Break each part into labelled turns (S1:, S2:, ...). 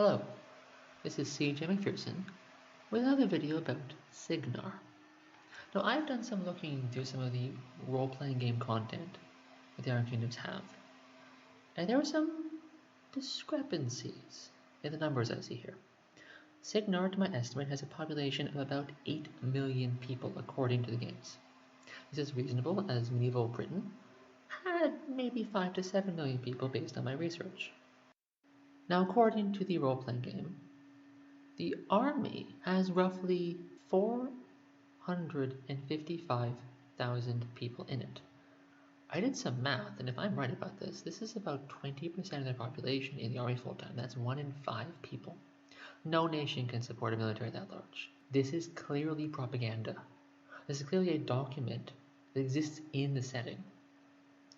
S1: Hello, this is CJ McPherson with another video about Cygnar. Now, I've done some looking through some of the role-playing game content that the Iron Kingdoms have, and there are some discrepancies in the numbers I see here. Cygnar, to my estimate, has a population of about 8 million people according to the games. This is reasonable, as medieval Britain had maybe 5 to 7 million people based on my research. Now, according to the role-playing game, the army has roughly 455,000 people in it. I did some math, and if I'm right about this, this is about 20% of their population in the army full-time. That's 1 in 5 people. No nation can support a military that large. This is clearly propaganda. This is clearly a document that exists in the setting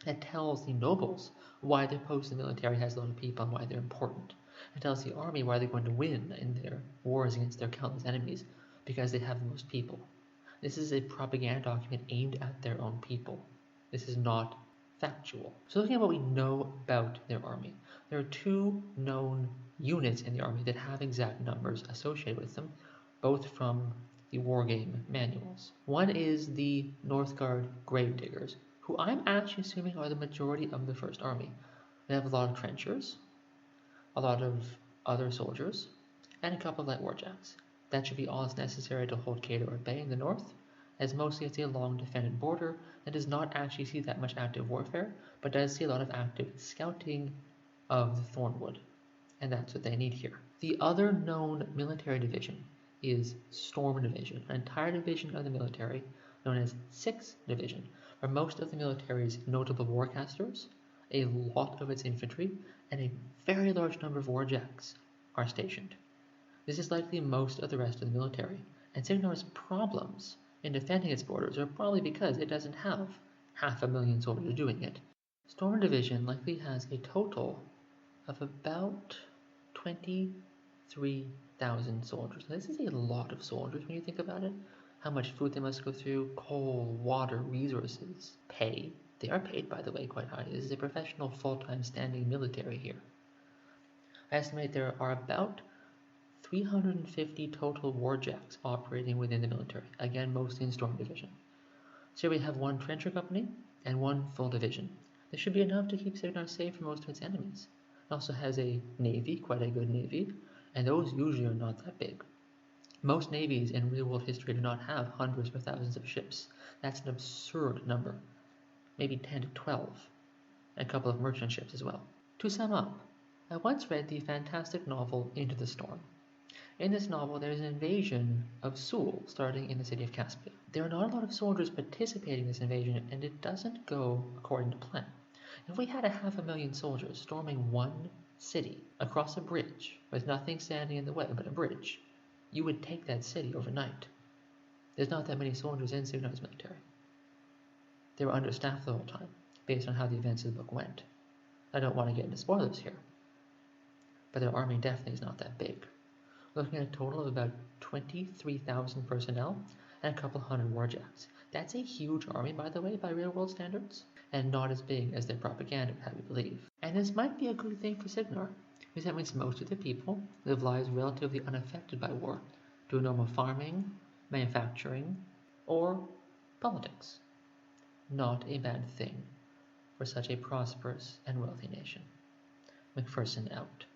S1: that tells the nobles why their post in the military has a lot of people and why they're important. It tells the army why they're going to win in their wars against their countless enemies, because they have the most people. This is a propaganda document aimed at their own people. This is not factual. So looking at what we know about their army, there are 2 known units in the army that have exact numbers associated with them, both from the wargame manuals. One is the Northguard Gravediggers, who I'm actually assuming are the majority of the First Army. They have a lot of trenchers, a lot of other soldiers, and a couple of light warjacks. That should be all that's necessary to hold Cygnar at bay in the north, as mostly it's a long defended border that does not actually see that much active warfare, but does see a lot of active scouting of the Thornwood, and that's what they need here. The other known military division is Storm Division, an entire division of the military known as 6th Division, where most of the military's notable warcasters, a lot of its infantry, and a very large number of warjacks are stationed. This is likely most of the rest of the military, and Cygnar's problems in defending its borders are probably because it doesn't have 500,000 soldiers doing it. Storm Division likely has a total of about 23,000 soldiers. Now, this is a lot of soldiers when you think about it. How much food they must go through, coal, water, resources, pay. They are paid, by the way, quite highly. This is a professional, full-time standing military here. I estimate there are about 350 total warjacks operating within the military, again, mostly in Storm Division. So we have 1 trencher company and 1 full division. This should be enough to keep Cygnar safe from most of its enemies. It also has a navy, quite a good navy, and those usually are not that big. Most navies in real-world history do not have hundreds or thousands of ships. That's an absurd number. Maybe 10 to 12, and a couple of merchant ships as well. To sum up, I once read the fantastic novel Into the Storm. In this novel, there is an invasion of Seoul starting in the city of Caspia. There are not a lot of soldiers participating in this invasion, and it doesn't go according to plan. If we had 500,000 soldiers storming one city across a bridge with nothing standing in the way but a bridge, you would take that city overnight. There's not that many soldiers in Cygnar's military. They were understaffed the whole time, based on how the events of the book went. I don't want to get into spoilers here, but their army definitely is not that big. We're looking at a total of about 23,000 personnel and a couple hundred warjacks. That's a huge army, by the way, by real-world standards, and not as big as their propaganda would have you believe. And this might be a good thing for Cygnar, because that means most of the people live lives relatively unaffected by war, doing normal farming, manufacturing, or politics. Not a bad thing for such a prosperous and wealthy nation. McPherson out.